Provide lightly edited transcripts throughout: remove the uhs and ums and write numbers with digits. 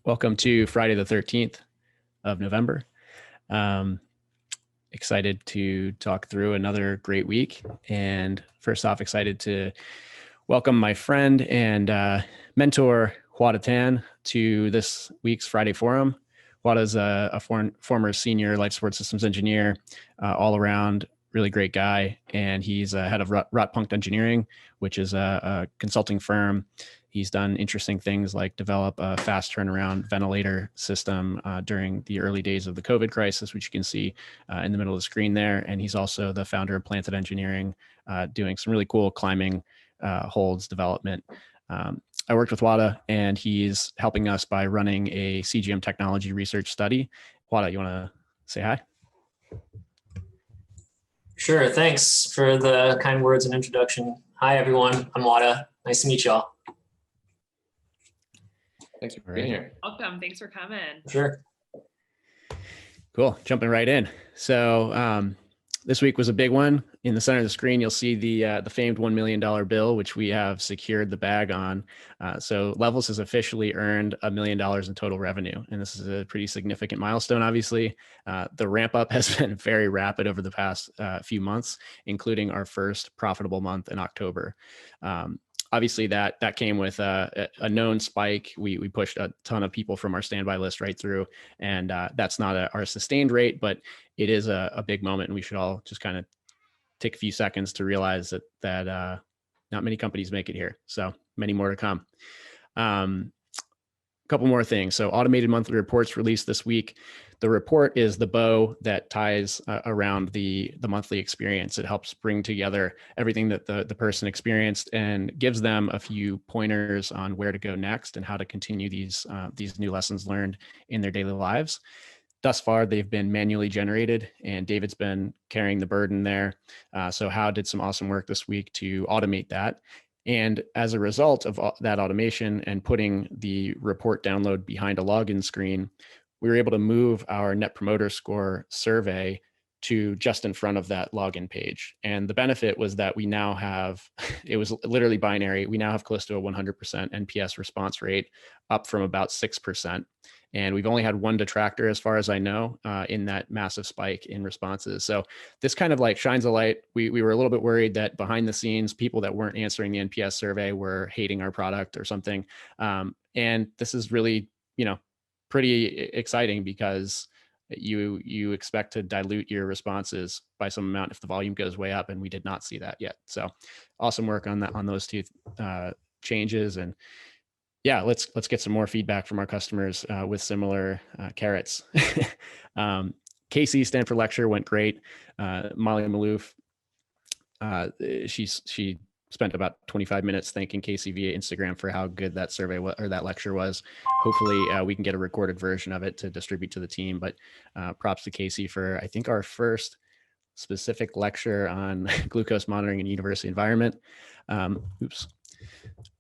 Welcome to Friday the 13th of November. Excited to talk through another great week. And first off, excited to welcome my friend and mentor, Hwada Tan, to this week's Friday Forum. Hwada's a former senior life support systems engineer, all around really great guy. And he's head of Rotpunkt Engineering, which is a consulting firm. He's done interesting things like develop a fast turnaround ventilator system during the early days of the COVID crisis, which you can see in the middle of the screen there. And he's also the founder of Planted Engineering, doing some really cool climbing holds development. I worked with Hwada, and he's helping us by running a CGM technology research study. Hwada, you want to say hi? Sure. Thanks for the kind words and introduction. Hi, everyone. I'm Hwada. Nice to meet y'all. Thanks for being here. Welcome. Thanks for coming. Sure. Cool. Jumping right in. So this week was a big one. In the center of the screen, you'll see the famed $1 million bill, which we have secured the bag on. So Levels has officially earned $1 million in total revenue. And this is a pretty significant milestone, obviously. The ramp up has been very rapid over the past few months, including our first profitable month in October. Obviously, that came with a known spike. We pushed a ton of people from our standby list right through, and that's not our sustained rate, but it is a big moment, and we should all just kind of take a few seconds to realize that not many companies make it here. So many more to come. A couple more things. So automated monthly reports released this week. The report is the bow that ties around the monthly experience. It helps bring together everything that the person experienced and gives them a few pointers on where to go next and how to continue these new lessons learned in their daily lives. Thus far, they've been manually generated, and David's been carrying the burden there. So How did some awesome work this week to automate that. And as a result of that automation and putting the report download behind a login screen, we were able to move our Net Promoter Score survey to just in front of that login page. And the benefit was that we now have, it was literally binary. We now have close to a 100% NPS response rate, up from about 6%. And we've only had one detractor, as far as I know, in that massive spike in responses. So this kind of like shines a light. We were a little bit worried that behind the scenes, people that weren't answering the NPS survey were hating our product or something. And this is really, pretty exciting, because you expect to dilute your responses by some amount if the volume goes way up, and we did not see that yet. So awesome work on those two changes. And yeah, let's get some more feedback from our customers with similar carrots. KC Stanford lecture went great. Molly Maloof, she spent about 25 minutes thanking Casey via Instagram for how good that survey or that lecture was. Hopefully we can get a recorded version of it to distribute to the team, but props to Casey for, I think, our first specific lecture on glucose monitoring in university environment.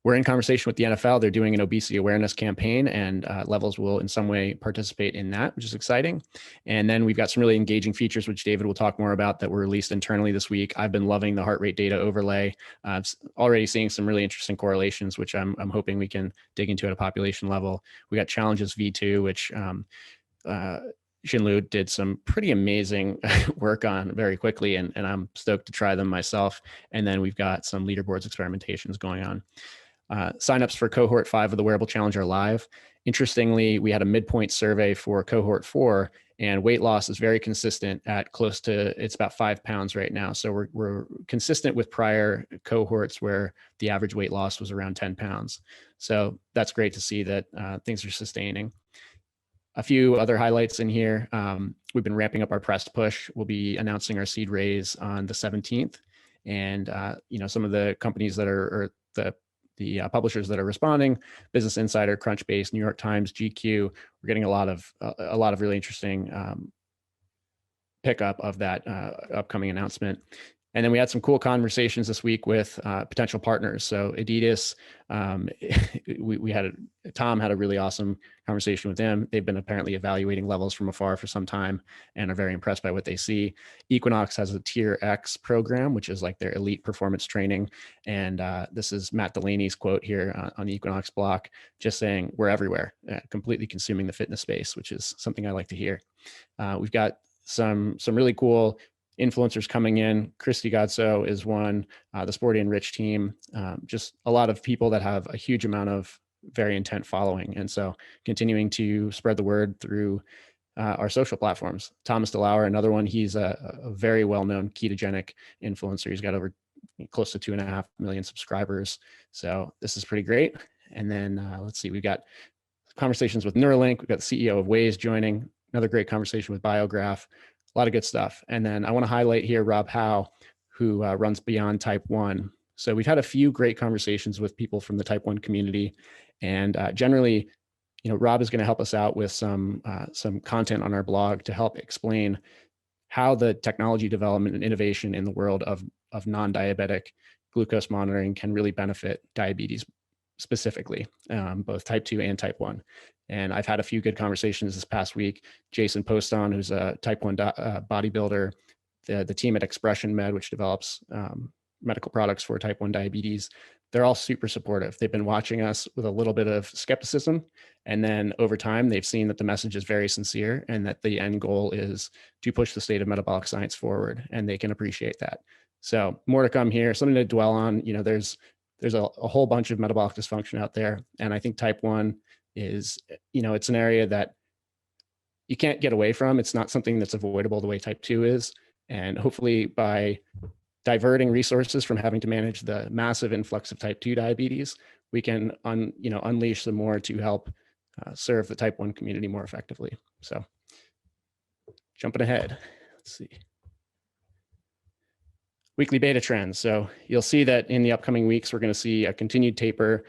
We're in conversation with the NFL. They're doing an obesity awareness campaign, and Levels will in some way participate in that, which is exciting. And then we've got some really engaging features, which David will talk more about, that were released internally this week. I've been loving the heart rate data overlay. Already seeing some really interesting correlations, which I'm hoping we can dig into at a population level. We got Challenges V2, which Shinlu did some pretty amazing work on very quickly, and I'm stoked to try them myself. And then we've got some leaderboards experimentations going on. Signups for cohort 5 of the Wearable Challenge are live. Interestingly, we had a midpoint survey for cohort 4, and weight loss is very consistent at close to, it's about 5 pounds right now. So we're consistent with prior cohorts where the average weight loss was around 10 pounds. So that's great to see that things are sustaining. A few other highlights in here. We've been ramping up our press push. We'll be announcing our seed raise on the 17th. And some of the companies that are, or the publishers that are responding, Business Insider, Crunchbase, New York Times, GQ, we're getting a lot of really interesting pickup of that upcoming announcement. And then we had some cool conversations this week with potential partners. So Adidas, Tom had a really awesome conversation with them. They've been apparently evaluating levels from afar for some time and are very impressed by what they see. Equinox has a Tier X program, which is like their elite performance training. And this is Matt Delaney's quote here on the Equinox block, just saying we're everywhere, completely consuming the fitness space, which is something I like to hear. We've got some really cool influencers coming in. Christy Godso is one, the Sporty and Rich team, just a lot of people that have a huge amount of very intent following. And so continuing to spread the word through our social platforms. Thomas DeLauer, another one, he's a very well-known ketogenic influencer. He's got over close to 2.5 million subscribers. So this is pretty great. And then let's see, we've got conversations with Neuralink. We've got the CEO of Waze joining, another great conversation with Biograph. A lot of good stuff. And then I want to highlight here Rob Howe, who runs Beyond Type 1. So we've had a few great conversations with people from the Type 1 community. And generally, Rob is going to help us out with some content on our blog to help explain how the technology development and innovation in the world of non-diabetic glucose monitoring can really benefit diabetes specifically, both Type 2 and Type 1. And I've had a few good conversations this past week. Jason Poston, who's a Type 1 bodybuilder, the team at Expression Med, which develops medical products for Type 1 diabetes, they're all super supportive. They've been watching us with a little bit of skepticism. And then over time, they've seen that the message is very sincere and that the end goal is to push the state of metabolic science forward. And they can appreciate that. So more to come here, something to dwell on. There's a whole bunch of metabolic dysfunction out there. And I think Type 1 is, it's an area that you can't get away from. It's not something that's avoidable the way Type 2 is. And hopefully by diverting resources from having to manage the massive influx of Type 2 diabetes, we can unleash some more to help serve the Type 1 community more effectively. So jumping ahead, let's see. Weekly beta trends. So you'll see that in the upcoming weeks, we're going to see a continued taper.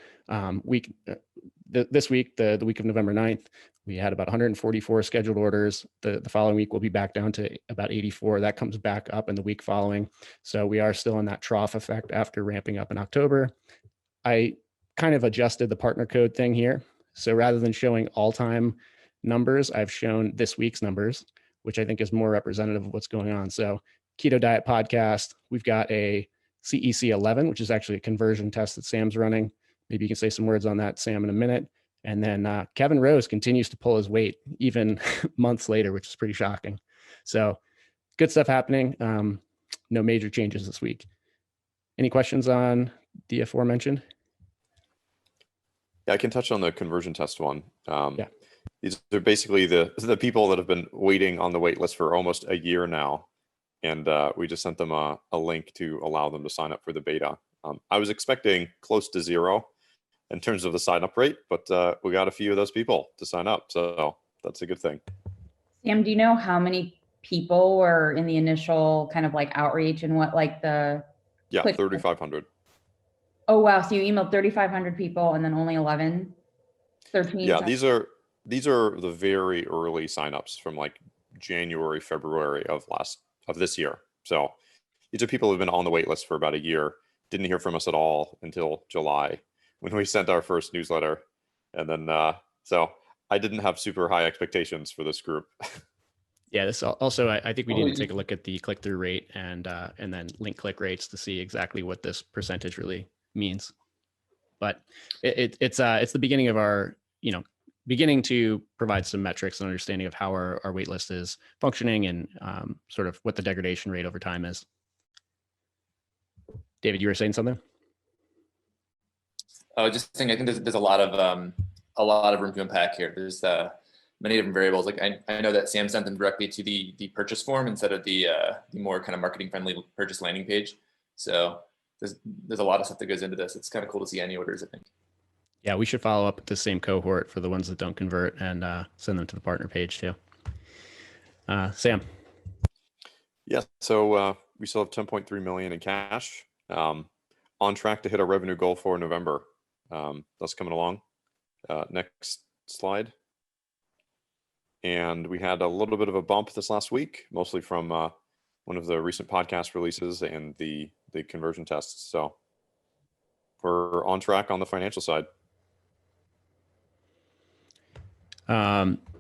This week, the week of November 9th, we had about 144 scheduled orders. The following week, we'll be back down to about 84. That comes back up in the week following. So we are still in that trough effect after ramping up in October. I kind of adjusted the partner code thing here. So rather than showing all-time numbers, I've shown this week's numbers, which I think is more representative of what's going on. So Keto Diet Podcast, we've got a CEC 11, which is actually a conversion test that Sam's running. Maybe you can say some words on that, Sam, in a minute. And then Kevin Rose continues to pull his weight even months later, which is pretty shocking. So good stuff happening. No major changes this week. Any questions on the aforementioned? Yeah, I can touch on the conversion test one. Yeah. These are basically the people that have been waiting on the wait list for almost a year now. And we just sent them a link to allow them to sign up for the beta. I was expecting close to zero in terms of the sign up rate, but we got a few of those people to sign up. So that's a good thing. Sam, do you know how many people were in the initial kind of like outreach and what like the... Yeah, 3,500. Oh, wow. So you emailed 3,500 people and then only 13? Yeah, these are the very early signups from like January, February of this year. So these are people who've been on the wait list for about a year, didn't hear from us at all until July when we sent our first newsletter. And then, so I didn't have super high expectations for this group. Yeah, this also, I think we need to take a look at the click-through rate and then link click rates to see exactly what this percentage really means. But it's the beginning of our, beginning to provide some metrics and understanding of how our wait list is functioning and sort of what the degradation rate over time is. David, you were saying something? Oh, just saying, I think there's a lot of room to unpack here. There's many different variables. Like I know that Sam sent them directly to the purchase form instead of the more kind of marketing friendly purchase landing page. So there's a lot of stuff that goes into this. It's kind of cool to see any orders, I think. Yeah, we should follow up with the same cohort for the ones that don't convert and send them to the partner page too. Sam. Yeah, so we still have 10.3 million in cash. On track to hit our revenue goal for November. That's coming along. Next slide. And we had a little bit of a bump this last week, mostly from one of the recent podcast releases and the conversion tests. So we're on track on the financial side.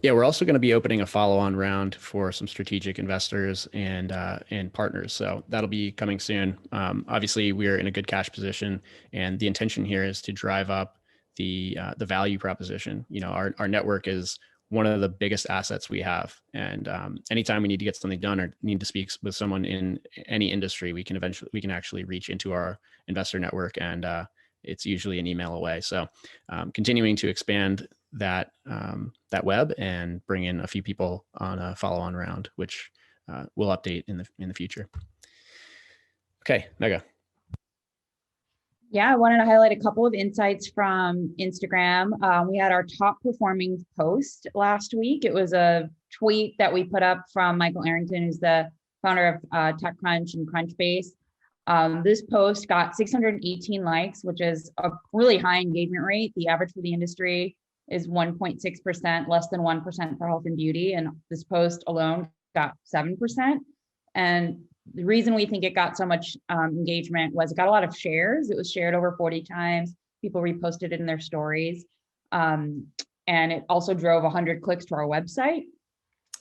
Yeah, we're also going to be opening a follow-on round for some strategic investors and partners. So that'll be coming soon. Obviously, we're in a good cash position, and the intention here is to drive up the value proposition. You know, our network is one of the biggest assets we have, and anytime we need to get something done or need to speak with someone in any industry, we can actually reach into our investor network, and it's usually an email away. So continuing to expand that web and bring in a few people on a follow-on round, which we'll update in the future. Okay, Mega. Yeah, I wanted to highlight a couple of insights from Instagram. We had our top performing post last week. It was a tweet that we put up from Michael Arrington, who's the founder of TechCrunch and Crunchbase. This post got 618 likes, which is a really high engagement rate. The average for the industry is 1.6%, less than 1% for health and beauty. And this post alone got 7%. And the reason we think it got so much engagement was it got a lot of shares. It was shared over 40 times. People reposted it in their stories. And it also drove 100 clicks to our website.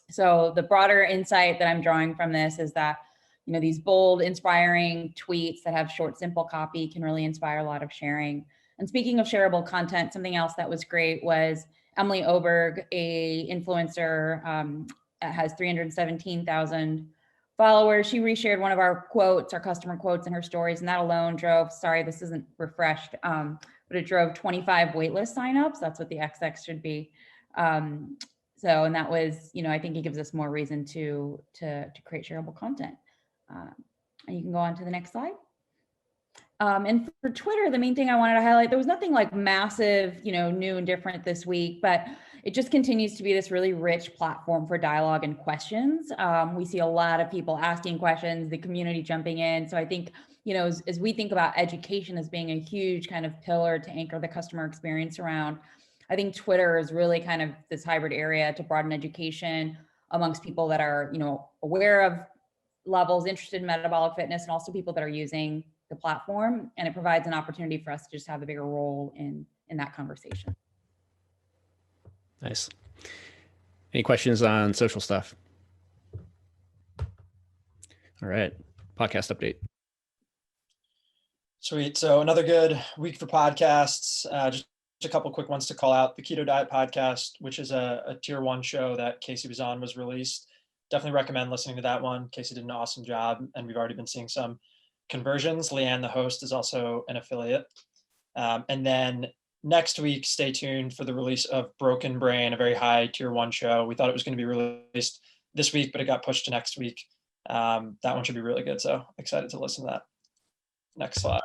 So the broader insight that I'm drawing from this is that, you know, these bold, inspiring tweets that have short, simple copy can really inspire a lot of sharing. And speaking of shareable content, something else that was great was Emily Oberg, a influencer, has 317,000 followers. She reshared one of our quotes, our customer quotes in her stories, and that alone drove, sorry, this isn't refreshed, but it drove 25 waitlist signups. That's what the XX should be. And that was, you know, I think it gives us more reason to create shareable content. And you can go on to the next slide. And for Twitter, the main thing I wanted to highlight, there was nothing like massive, you know, new and different this week, but it just continues to be this really rich platform for dialogue and questions. We see a lot of people asking questions, the community jumping in. So I think, you know, as we think about education as being a huge kind of pillar to anchor the customer experience around, I think Twitter is really kind of this hybrid area to broaden education amongst people that are, you know, aware of levels, interested in metabolic fitness, and also people that are using the platform. And it provides an opportunity for us to just have a bigger role in that conversation. Nice. Any questions on social stuff? All right, podcast update. Sweet. So another good week for podcasts. Just a couple quick ones to call out. The Keto Diet podcast, which is a tier 1 show that Casey was on, was released. Definitely recommend listening to that one. Casey did an awesome job, and we've already been seeing some conversions. Leanne, the host, is also an affiliate. And then next week, stay tuned for the release of Broken Brain, a very high tier 1 show. We thought it was going to be released this week, but it got pushed to next week. That one should be really good. So excited to listen to that. Next slide.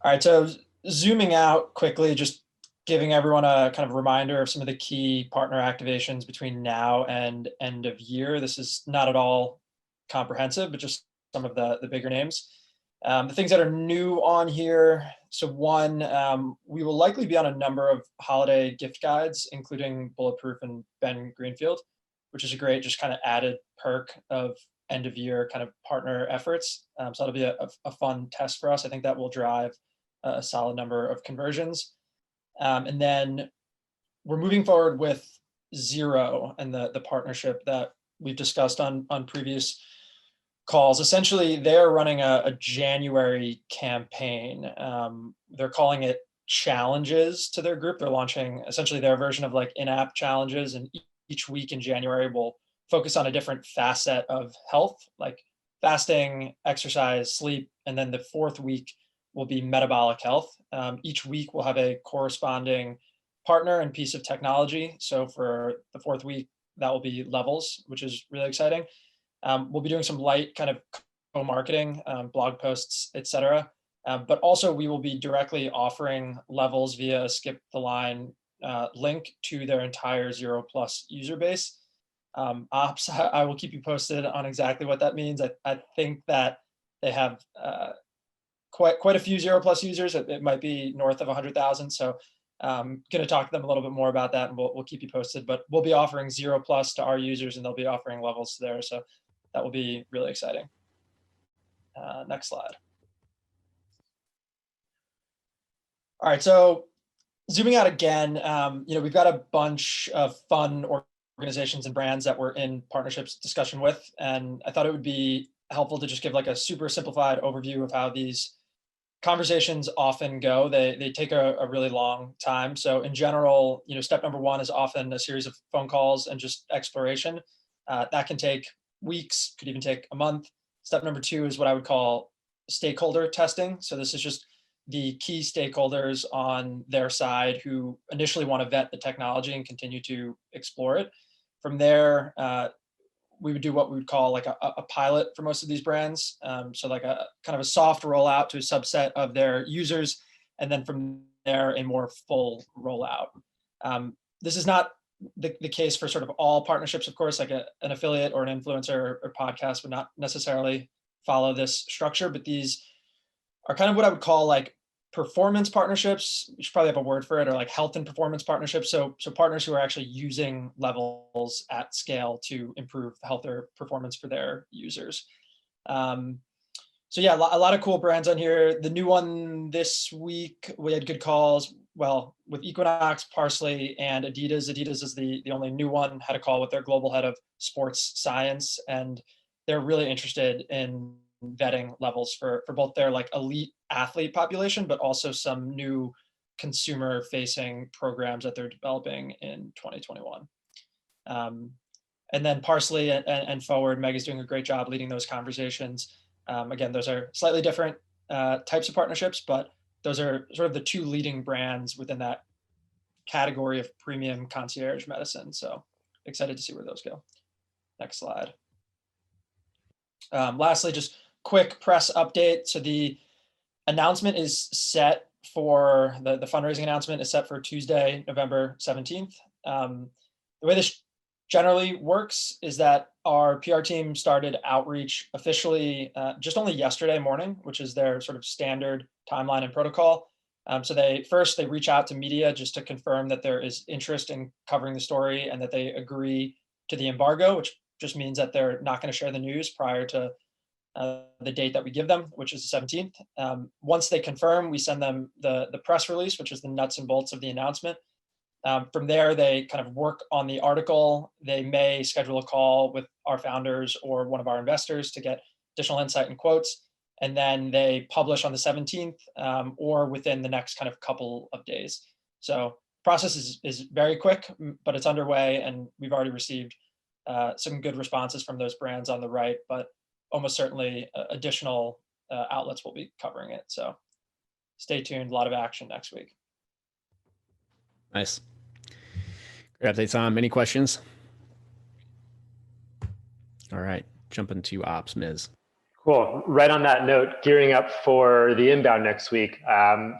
All right, so zooming out quickly, just giving everyone a kind of reminder of some of the key partner activations between now and end of year. This is not at all comprehensive, but just some of the bigger names. The things that are new on here. So one, we will likely be on a number of holiday gift guides, including Bulletproof and Ben Greenfield, which is a great just kind of added perk of end of year kind of partner efforts. So that'll be a fun test for us. I think that will drive a solid number of conversions. And then we're moving forward with Zero and the partnership that we've discussed on previous calls. Essentially, they're running a January campaign. They're calling it challenges to their group. They're launching essentially their version of like in-app challenges, and each week in January will focus on a different facet of health, like fasting, exercise, sleep, and then the 4th week will be metabolic health. Each week we'll have a corresponding partner and piece of technology. So for the 4th week, that will be Levels, which is really exciting. We'll be doing some light kind of co-marketing, blog posts, etc. But also we will be directly offering Levels via a skip the line link to their entire Zero Plus user base. Ops, I will keep you posted on exactly what that means. I think that they have quite a few Zero Plus users. It might be north of 100,000. So going to talk to them a little bit more about that, and we'll keep you posted. But we'll be offering Zero Plus to our users, and they'll be offering Levels to theirs. So that will be really exciting. Next slide. All right, so zooming out again, we've got a bunch of fun organizations and brands that we're in partnerships discussion with, and I thought it would be helpful to just give like a super simplified overview of how these conversations often go. They take a really long time. So in general, step number one is often a series of phone calls and just exploration. That can take weeks, could even take a month. Step number two is what I would call stakeholder testing. So this is just the key stakeholders on their side who initially want to vet the technology and continue to explore it. From there, we would do what we would call like a pilot for most of these brands. So like a kind of a soft rollout to a subset of their users. And then from there, a more full rollout. This is not the case for sort of all partnerships, of course, like an affiliate or an influencer or podcast would not necessarily follow this structure, but these are kind of what I would call like performance partnerships. You should probably have a word for it, or like health and performance partnerships. So partners who are actually using levels at scale to improve health or performance for their users. So yeah, a lot of cool brands on here. The new one this week, we had good calls. Well, with Equinox, Parsley, and Adidas. Adidas is the only new one. Had a call with their global head of sports science, and they're really interested in vetting levels for both their like elite athlete population, but also some new consumer facing programs that they're developing in 2021. And then Parsley and Forward, Meg is doing a great job leading those conversations. Again, those are slightly different types of partnerships, but those are sort of the two leading brands within that category of premium concierge medicine. So excited to see where those go. Next slide. Lastly, just quick press update. So the announcement is set for, the fundraising announcement is set for Tuesday, November 17th. The way this generally works is that our PR team started outreach officially just only yesterday morning, which is their sort of standard timeline and protocol. So they reach out to media just to confirm that there is interest in covering the story and that they agree to the embargo, which just means that they're not going to share the news prior to the date that we give them, which is the 17th. Once they confirm, we send them the press release, which is the nuts and bolts of the announcement. From there, they kind of work on the article. They may schedule a call with our founders or one of our investors to get additional insight and quotes. And then they publish on the 17th or within the next kind of couple of days. So the process is very quick, but it's underway, and we've already received some good responses from those brands on the right, but almost certainly additional outlets will be covering it. So stay tuned, a lot of action next week. Nice. Great updates on. Any questions? All right, jumping to ops, Ms. Cool. Right on that note, gearing up for the inbound next week.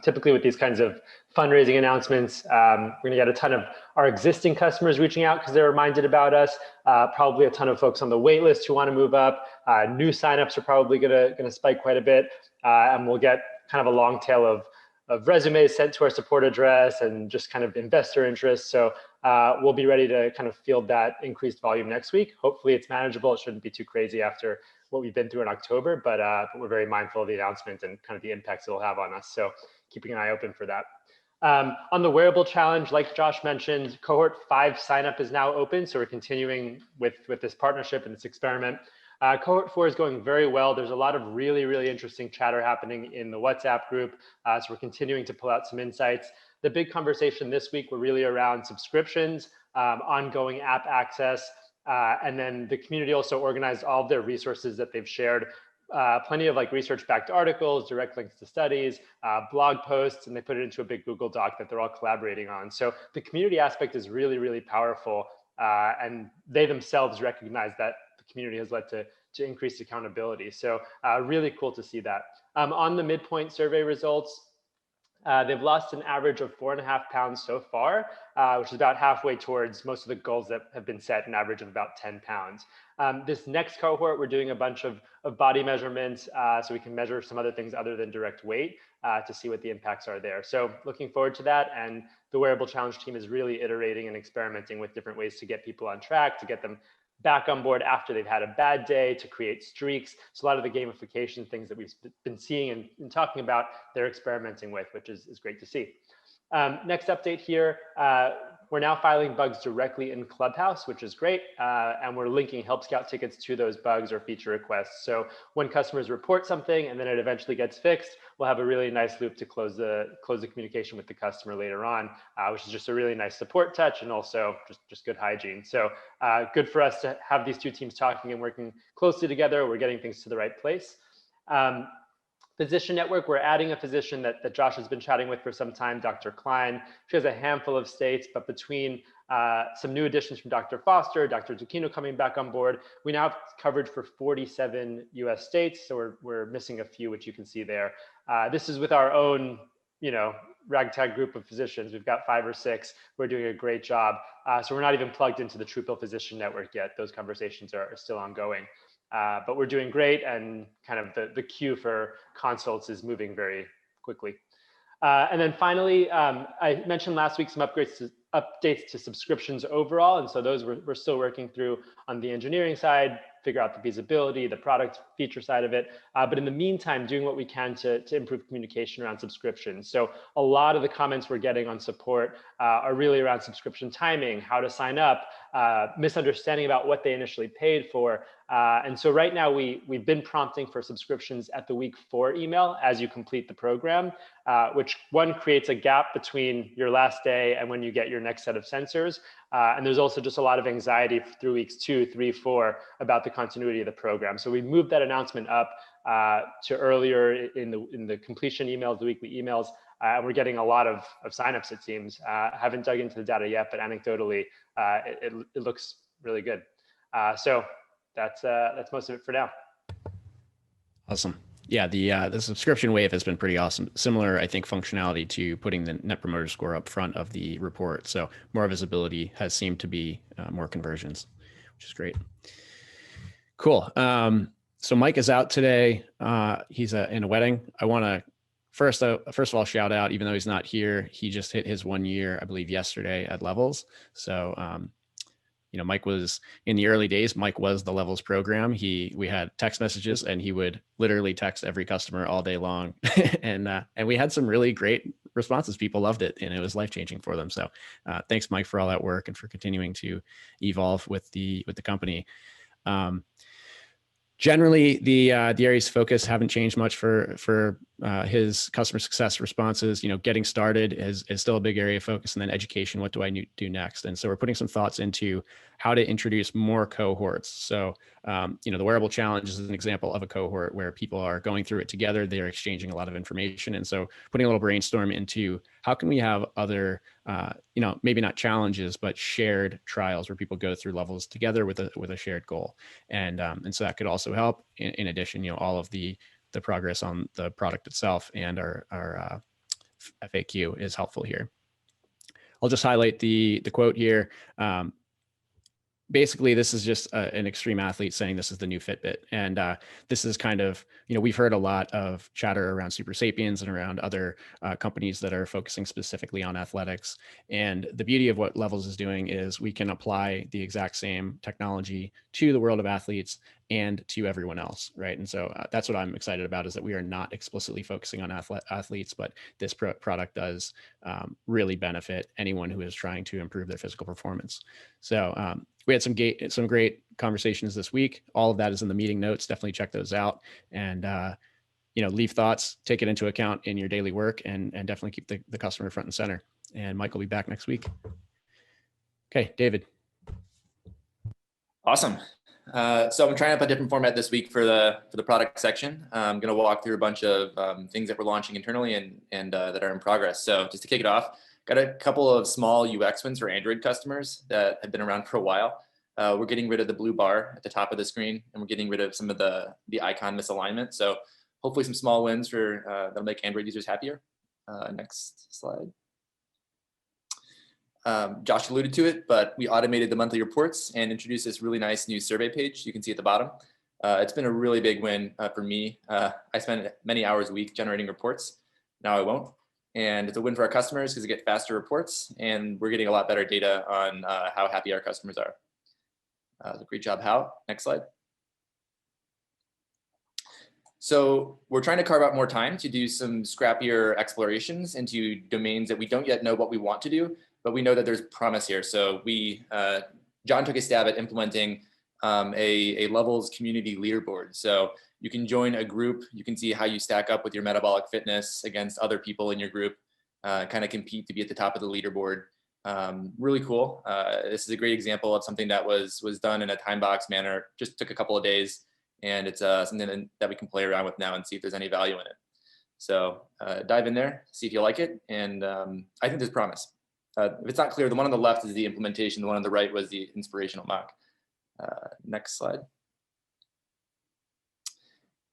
Typically with these kinds of fundraising announcements, we're going to get a ton of our existing customers reaching out because they're reminded about us. Probably a ton of folks on the wait list who want to move up. New signups are probably going to spike quite a bit, and we'll get kind of a long tail of resumes sent to our support address and just kind of investor interest. So we'll be ready to kind of field that increased volume next week. Hopefully it's manageable. It shouldn't be too crazy after what we've been through in October, but we're very mindful of the announcement and kind of the impacts it'll have on us. So keeping an eye open for that. On the Wearable challenge, like Josh mentioned, cohort 5 sign up is now open. So we're continuing with this partnership and this experiment. Cohort 4 is going very well. There's a lot of really, really interesting chatter happening in the WhatsApp group. So we're continuing to pull out some insights. The big conversation this week were really around subscriptions, ongoing app access, and then the community also organized all of their resources that they've shared. Plenty of like research-backed articles, direct links to studies, blog posts, and they put it into a big Google Doc that they're all collaborating on. So the community aspect is really, really powerful. And they themselves recognize that the community has led to increased accountability. So really cool to see that. On the midpoint survey results, they've lost an average of 4.5 pounds so far, which is about halfway towards most of the goals that have been set, an average of about 10 pounds. This next cohort, we're doing a bunch of body measurements so we can measure some other things other than direct weight to see what the impacts are there. So looking forward to that. And the Wearable Challenge team is really iterating and experimenting with different ways to get people on track, to get them back on board after they've had a bad day to create streaks. So a lot of the gamification things that we've been seeing and talking about, they're experimenting with, which is great to see. Next update here, we're now filing bugs directly in Clubhouse, which is great. And we're linking Help Scout tickets to those bugs or feature requests. So when customers report something and then it eventually gets fixed, we'll have a really nice loop to close the communication with the customer later on, which is just a really nice support touch and also just good hygiene. So good for us to have these two teams talking and working closely together. We're getting things to the right place. Physician network, we're adding a physician that Josh has been chatting with for some time, Dr. Klein. She has a handful of states, but between some new additions from Dr. Foster, Dr. Zucchino coming back on board, we now have coverage for 47 US states. So we're missing a few, which you can see there. This is with our own, ragtag group of physicians. We've got 5 or 6. We're doing a great job. So we're not even plugged into the TruePill physician network yet. Those conversations are still ongoing. But we're doing great, and kind of the queue for consults is moving very quickly. And then finally, I mentioned last week some updates to subscriptions overall, and so those we're still working through on the engineering side, figure out the feasibility, the product feature side of it. But in the meantime, doing what we can to improve communication around subscriptions. So a lot of the comments we're getting on support are really around subscription timing, how to sign up, misunderstanding about what they initially paid for. And so right now we've been prompting for subscriptions at the week 4 email as you complete the program, which one creates a gap between your last day and when you get your next set of sensors. And there's also just a lot of anxiety through weeks 2, 3, 4 about the continuity of the program. So we moved that announcement up to earlier in the completion emails, the weekly emails, and we're getting a lot of signups, it seems. Haven't dug into the data yet, but anecdotally, it looks really good. So that's most of it for now. Awesome. Yeah, the subscription wave has been pretty awesome. Similar, I think, functionality to putting the Net Promoter Score up front of the report. So more visibility has seemed to be more conversions, which is great. Cool. So Mike is out today. He's in a wedding. I want to first of all shout out, even though he's not here, he just hit his 1 year, I believe, yesterday at Levels. So Mike was in the early days. Mike was the Levels program. We had text messages, and he would literally text every customer all day long, and we had some really great responses. People loved it, and it was life changing for them. So thanks, Mike, for all that work and for continuing to evolve with the company. Generally, the areas of focus haven't changed much for his customer success responses. Getting started is still a big area of focus, and then education. What do I do next? And so we're putting some thoughts into how to introduce more cohorts. So, the Wearable Challenge is an example of a cohort where people are going through it together. They're exchanging a lot of information, and so putting a little brainstorm into how can we have other, maybe not challenges, but shared trials where people go through levels together with a shared goal, and so that could also help. In addition, all of the progress on the product itself and our FAQ is helpful here. I'll just highlight the quote here. Basically, this is just an extreme athlete saying this is the new Fitbit. And this is kind of, we've heard a lot of chatter around Super Sapiens and around other companies that are focusing specifically on athletics. And the beauty of what Levels is doing is we can apply the exact same technology to the world of athletes and to everyone else, right? And so that's what I'm excited about, is that we are not explicitly focusing on athletes, but this product does really benefit anyone who is trying to improve their physical performance. So we had some great conversations this week. All of that is in the meeting notes. Definitely check those out, and leave thoughts, take it into account in your daily work, and definitely keep the customer front and center. And Mike will be back next week. Okay, David. Awesome. So I'm trying up a different format this week for the product section. I'm going to walk through a bunch of things that we're launching internally and that are in progress. So just to kick it off, got a couple of small UX wins for Android customers that have been around for a while. We're getting rid of the blue bar at the top of the screen, and we're getting rid of some of the icon misalignment. So hopefully some small wins that'll make Android users happier. Next slide. Josh alluded to it, but we automated the monthly reports and introduced this really nice new survey page you can see at the bottom. It's been a really big win for me. I spend many hours a week generating reports. Now I won't. And it's a win for our customers because they get faster reports, and we're getting a lot better data on how happy our customers are. Great job, Hao. Next slide. So we're trying to carve out more time to do some scrappier explorations into domains that we don't yet know what we want to do, but we know that there's promise here. So John took a stab at implementing a levels community leaderboard. So you can join a group, you can see how you stack up with your metabolic fitness against other people in your group, kind of compete to be at the top of the leaderboard. Really cool. This is a great example of something that was done in a time box manner, just took a couple of days, and it's something that we can play around with now and see if there's any value in it. So dive in there, see if you like it, and I think there's promise. If it's not clear, the one on the left is the implementation, the one on the right was the inspirational mock. Next slide.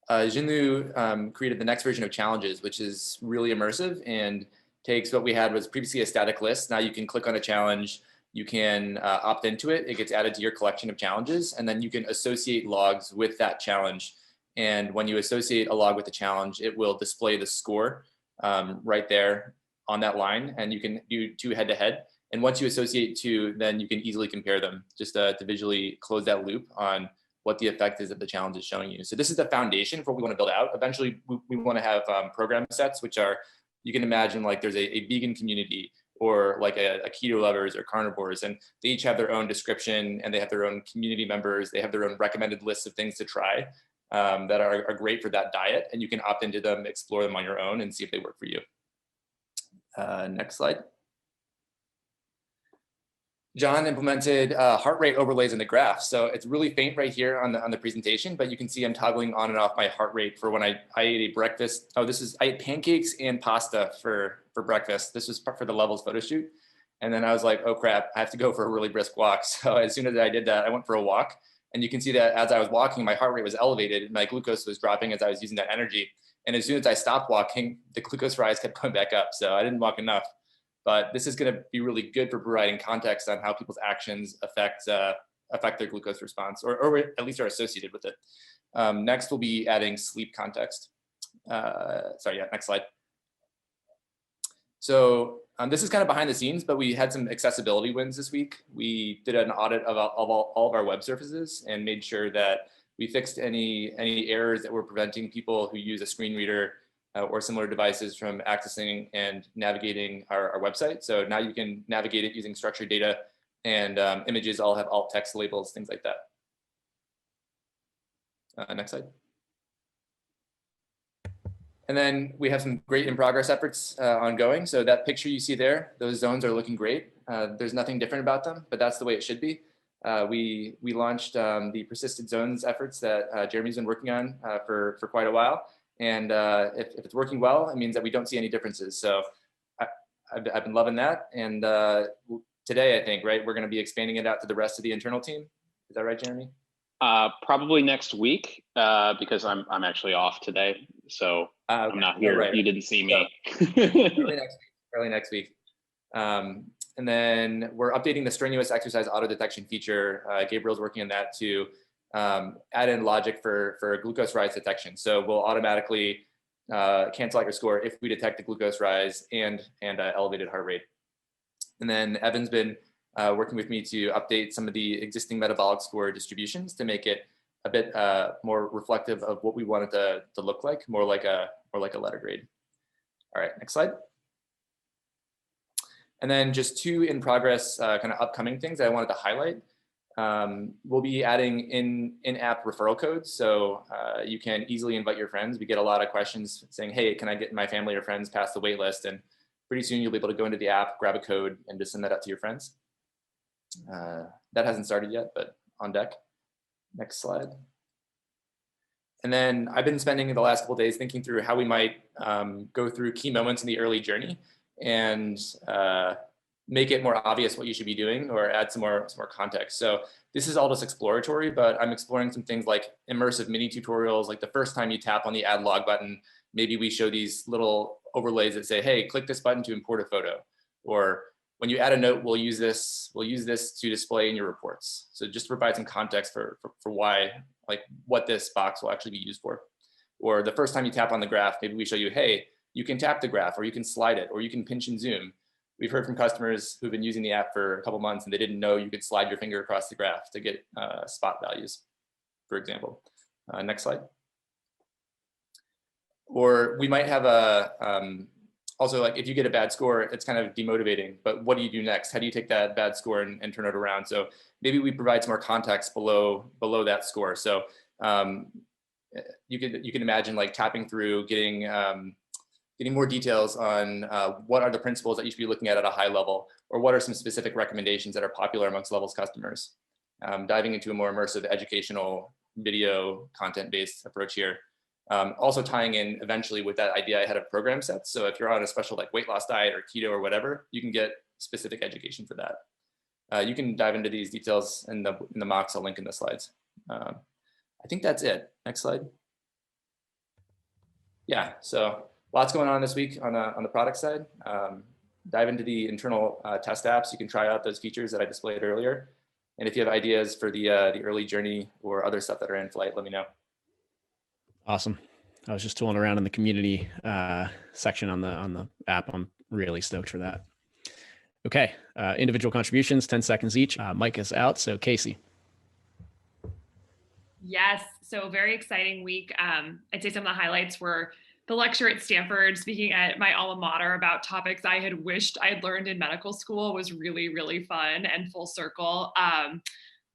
Jinlu created the next version of challenges, which is really immersive and takes what we had was previously a static list. Now you can click on a challenge, you can opt into it, it gets added to your collection of challenges, and then you can associate logs with that challenge. And when you associate a log with the challenge, it will display the score right there on that line, and you can do 2 head-to-head. And once you associate 2, then you can easily compare them just to visually close that loop on what the effect is that the challenge is showing you. So this is the foundation for what we want to build out. Eventually, we want to have program sets, which are, you can imagine like there's a vegan community or like a keto lovers or carnivores, and they each have their own description and they have their own community members. They have their own recommended lists of things to try that are great for that diet. And you can opt into them, explore them on your own and see if they work for you. Next slide. John implemented heart rate overlays in the graph. So it's really faint right here on the presentation, but you can see I'm toggling on and off my heart rate for when I ate a breakfast. Oh, I ate pancakes and pasta for breakfast. This was for the levels photo shoot. And then I was like, oh crap, I have to go for a really brisk walk. So as soon as I did that, I went for a walk. And you can see that as I was walking, my heart rate was elevated and my glucose was dropping as I was using that energy. And as soon as I stopped walking, the glucose rise kept going back up. So I didn't walk enough. But this is going to be really good for providing context on how people's actions affect their glucose response, or at least are associated with it. Next, we'll be adding sleep context. Next slide. So this is kind of behind the scenes, but we had some accessibility wins this week. We did an audit of all of our web surfaces and made sure that we fixed any errors that were preventing people who use a screen reader or similar devices from accessing and navigating our website. So now you can navigate it using structured data, and images all have alt text labels, things like that. Next slide. And then we have some great in progress efforts ongoing. So that picture you see there, those zones are looking great. There's nothing different about them, but that's the way it should be. We launched the persistent zones efforts that Jeremy's been working on for quite a while. And if it's working well, it means that we don't see any differences. So I've been loving that. And today, I think, right, we're going to be expanding it out to the rest of the internal team. Is that right, Jeremy? Probably next week, because I'm actually off today. So okay. I'm not here. Right. You didn't see me. So, early next week. And then we're updating the strenuous exercise auto detection feature. Gabriel's working on that to add in logic for glucose rise detection. So we'll automatically cancel out your score if we detect the glucose rise and elevated heart rate. And then Evan's been working with me to update some of the existing metabolic score distributions to make it a bit more reflective of what we want it to look like, more like a letter grade. All right, next slide. And then just 2 in progress kind of upcoming things that I wanted to highlight. We'll be adding in-app referral codes, so you can easily invite your friends. We get a lot of questions saying, hey, can I get my family or friends past the wait list? And pretty soon you'll be able to go into the app, grab a code, and just send that out to your friends. That hasn't started yet, but on deck. Next slide. And then I've been spending the last couple of days thinking through how we might go through key moments in the early journey and make it more obvious what you should be doing or add some more context. So this is all just exploratory, but I'm exploring some things like immersive mini tutorials. Like the first time you tap on the add log button, maybe we show these little overlays that say, hey, click this button to import a photo. Or when you add a note, we'll use this to display in your reports. So just to provide some context for why, like what this box will actually be used for. Or the first time you tap on the graph, maybe we show you, hey, you can tap the graph or you can slide it or you can pinch and zoom. we've heard from customers who've been using the app for a couple months and they didn't know you could slide your finger across the graph to get spot values, for example. Next slide. Or we might have also, like, if you get a bad score, it's kind of demotivating, but what do you do next? How do you take that bad score and turn it around? So maybe we provide some more context below that score. So you can imagine like tapping through, getting more details on what are the principles that you should be looking at a high level, or what are some specific recommendations that are popular amongst Levels customers. Diving into a more immersive educational video content-based approach here. Also tying in eventually with that idea I had of program sets. So if you're on a special like weight loss diet or keto or whatever, you can get specific education for that. You can dive into these details in the mocks I'll link in the slides. I think that's it. Next slide. Yeah, so lots going on this week on the product side. Dive into the internal test apps. You can try out those features that I displayed earlier. And if you have ideas for the early journey or other stuff that are in flight, let me know. Awesome. I was just tooling around in the community section on the app. I'm really stoked for that. Okay, individual contributions, 10 seconds each. Mike is out, so Casey. Yes, so very exciting week. I'd say some of the highlights were the lecture at Stanford, speaking at my alma mater about topics I had wished I had learned in medical school, was really, really fun and full circle.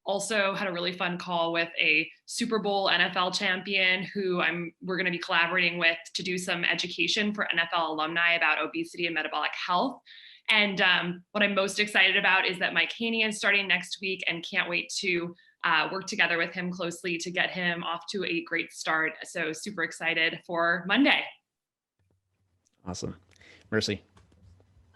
Also had a really fun call with a Super Bowl NFL champion who we're going to be collaborating with to do some education for NFL alumni about obesity and metabolic health. And what I'm most excited about is that Mike Haney is starting next week, and can't wait to work together with him closely to get him off to a great start. So super excited for Monday. Awesome. Mercy.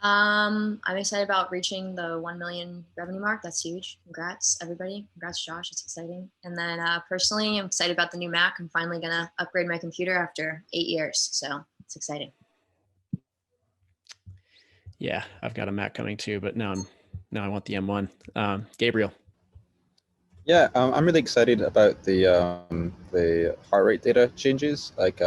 I'm excited about reaching the 1 million revenue mark. That's huge. Congrats, everybody. Congrats, Josh. It's exciting. And then personally, I'm excited about the new Mac. I'm finally going to upgrade my computer after 8 years. So it's exciting. Yeah, I've got a Mac coming too, but now I want the M1. Gabriel. Yeah, I'm really excited about the heart rate data changes. Like,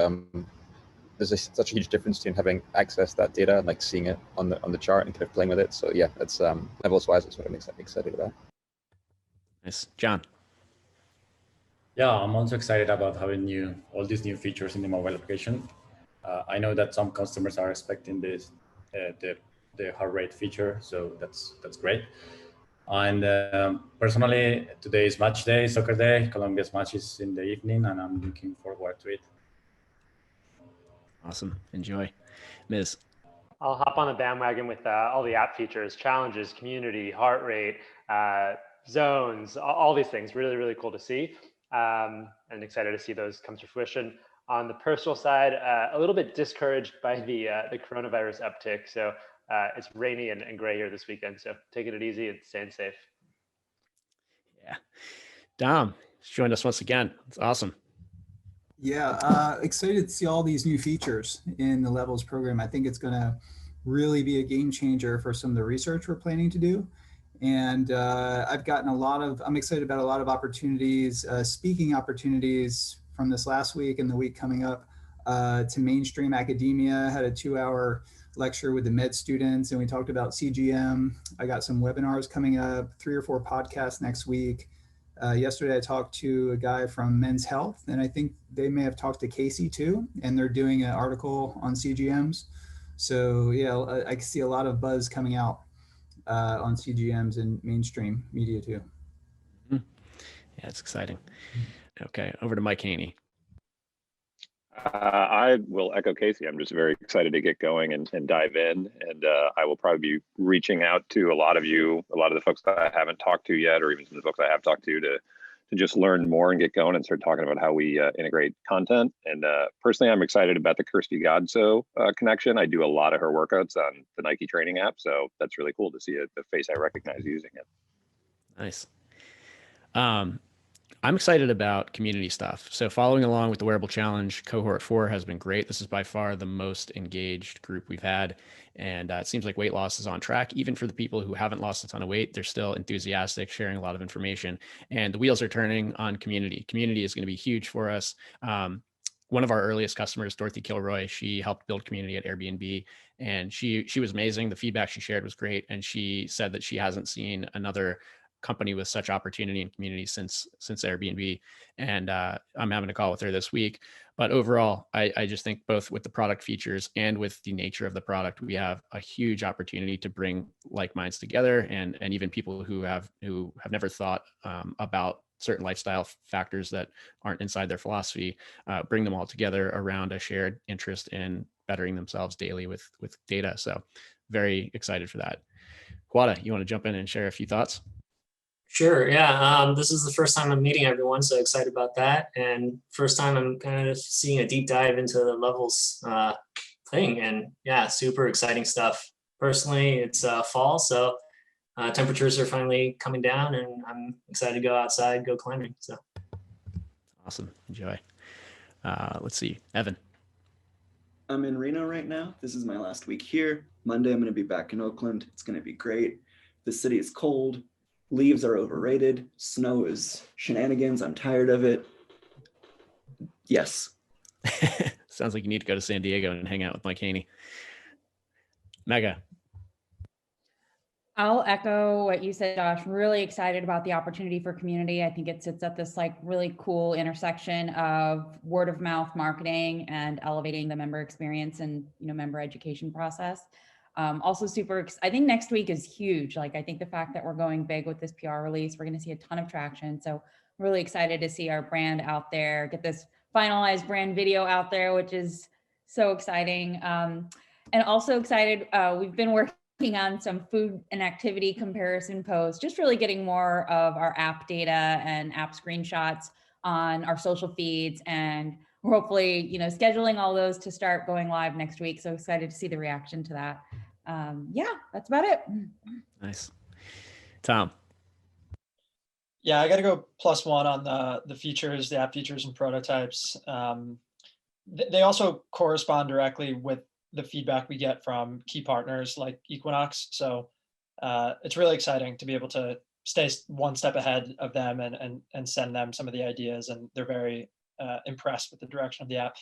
there's such a huge difference between having access to that data and like seeing it on the chart and kind of playing with it. So yeah, it's levels wise, that's what I'm excited about. Nice, John. Yeah, I'm also excited about having all these new features in the mobile application. I know that some customers are expecting this the heart rate feature, so that's great. And personally, today is match day, soccer day. Colombia's match is in the evening, and I'm looking forward to it. Awesome. Enjoy. Ms. I'll hop on the bandwagon with all the app features, challenges, community, heart rate, zones, all these things. Really, really cool to see, and excited to see those come to fruition. On the personal side, a little bit discouraged by the coronavirus uptick. So it's rainy and gray here this weekend. So taking it easy and staying safe. Yeah. Dom joined us once again. It's awesome. Yeah, excited to see all these new features in the Levels program. I think it's going to really be a game changer for some of the research we're planning to do. And I'm excited about a lot of opportunities, speaking opportunities from this last week and the week coming up to mainstream academia. Had a 2-hour lecture with the med students, and we talked about CGM. I got some webinars coming up, 3 or 4 podcasts next week. Yesterday, I talked to a guy from Men's Health, and I think they may have talked to Casey too, and they're doing an article on CGMs. So yeah, I see a lot of buzz coming out on CGMs and mainstream media too. Mm-hmm. Yeah, it's exciting. Okay, over to Mike Haney. I will echo Casey. I'm just very excited to get going and dive in. And I will probably be reaching out to a lot of the folks that I haven't talked to yet, or even some of the folks I have talked to just learn more and get going and start talking about how we integrate content. And personally, I'm excited about the Kirsty Godso connection. I do a lot of her workouts on the Nike training app. So that's really cool to see the face I recognize using it. Nice. I'm excited about community stuff. So following along with the Wearable Challenge, cohort 4 has been great. This is by far the most engaged group we've had. And it seems like weight loss is on track. Even for the people who haven't lost a ton of weight, they're still enthusiastic, sharing a lot of information. And the wheels are turning on community. Community is going to be huge for us. one of our earliest customers, Dorothy Kilroy, she helped build community at Airbnb, and she was amazing. The feedback she shared was great, and she said that she hasn't seen another company with such opportunity and community since Airbnb. And I'm having a call with her this week. But overall, I just think both with the product features and with the nature of the product, we have a huge opportunity to bring like minds together, and even people who have never thought about certain lifestyle factors that aren't inside their philosophy, bring them all together around a shared interest in bettering themselves daily with data. So very excited for that. Kwada, you want to jump in and share a few thoughts? Sure. Yeah. This is the first time I'm meeting everyone, so excited about that. And first time I'm kind of seeing a deep dive into the levels thing. And yeah, super exciting stuff. Personally, it's fall, so temperatures are finally coming down, and I'm excited to go outside, go climbing. So awesome. Enjoy. Let's see, Evan. I'm in Reno right now. This is my last week here. Monday, I'm going to be back in Oakland. It's going to be great. The city is cold. Leaves are overrated. Snow is shenanigans. I'm tired of it. Yes. Sounds like you need to go to San Diego and hang out with Mike Haney. Mega. I'll echo what you said, Josh. I'm really excited about the opportunity for community. I think it sits at this like really cool intersection of word of mouth marketing and elevating the member experience and member education process. Also I think next week is huge. Like, I think the fact that we're going big with this PR release, we're going to see a ton of traction. So I'm really excited to see our brand out there, get this finalized brand video out there, which is so exciting. And also excited, we've been working on some food and activity comparison posts, just really getting more of our app data and app screenshots on our social feeds, and we're hopefully, scheduling all those to start going live next week. So excited to see the reaction to that. Yeah, that's about it. Nice. Tom. Yeah, I got to go +1 on the features, the app features and prototypes. They also correspond directly with the feedback we get from key partners like Equinox. So it's really exciting to be able to stay one step ahead of them and send them some of the ideas. And they're very impressed with the direction of the app.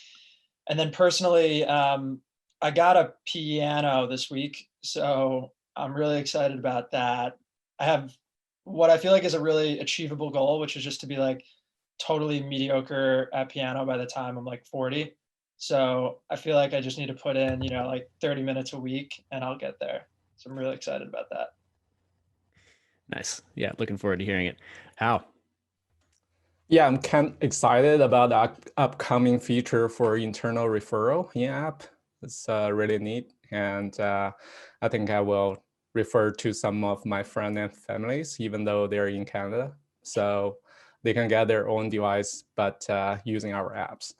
And then personally, I got a piano this week, so I'm really excited about that. I have what I feel like is a really achievable goal, which is just to be like totally mediocre at piano by the time I'm like 40. So I feel like I just need to put in, like 30 minutes a week and I'll get there. So I'm really excited about that. Nice. Yeah, looking forward to hearing it. How? Yeah, I'm kind of excited about the upcoming feature for internal referral in app. It's really neat. And I think I will refer to some of my friends and families, even though they're in Canada. So they can get their own device, but using our apps.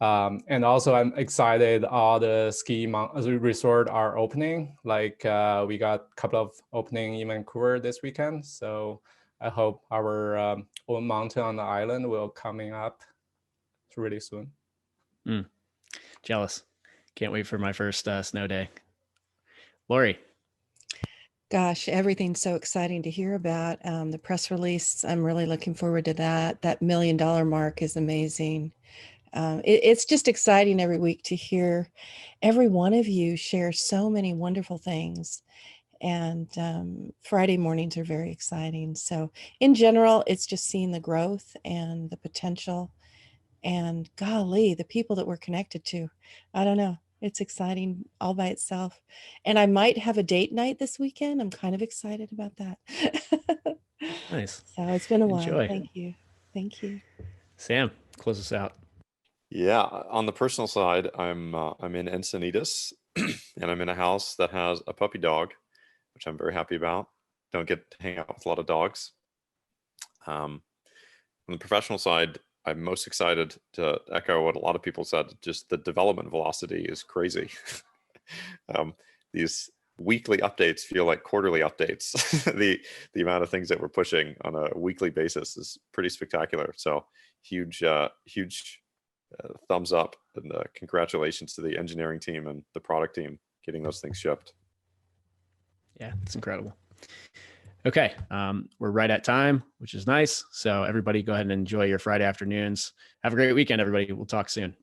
And also I'm excited all the ski resort are opening. Like we got a couple of opening in Vancouver this weekend. So I hope our own mountain on the island will coming up really soon. Jealous. Can't wait for my first snow day. Lori. Gosh, everything's so exciting to hear about. The press release, I'm really looking forward to that. That $1 million mark is amazing. It's just exciting every week to hear every one of you share so many wonderful things. And Friday mornings are very exciting. So in general, it's just seeing the growth and the potential and golly, the people that we're connected to. I don't know. It's exciting all by itself. And I might have a date night this weekend. I'm kind of excited about that. Nice. So it's been a Enjoy. while. Thank you. Thank you. Sam, close us out. Yeah, on the personal side, I'm in Encinitas, and I'm in a house that has a puppy dog, which I'm very happy about. Don't get to hang out with a lot of dogs. On the professional side, I'm most excited to echo what a lot of people said. Just the development velocity is crazy. These weekly updates feel like quarterly updates. the amount of things that we're pushing on a weekly basis is pretty spectacular. So huge thumbs up and congratulations to the engineering team and the product team getting those things shipped. Yeah, it's incredible. Okay, we're right at time, which is nice. So everybody go ahead and enjoy your Friday afternoons. Have a great weekend, everybody. We'll talk soon.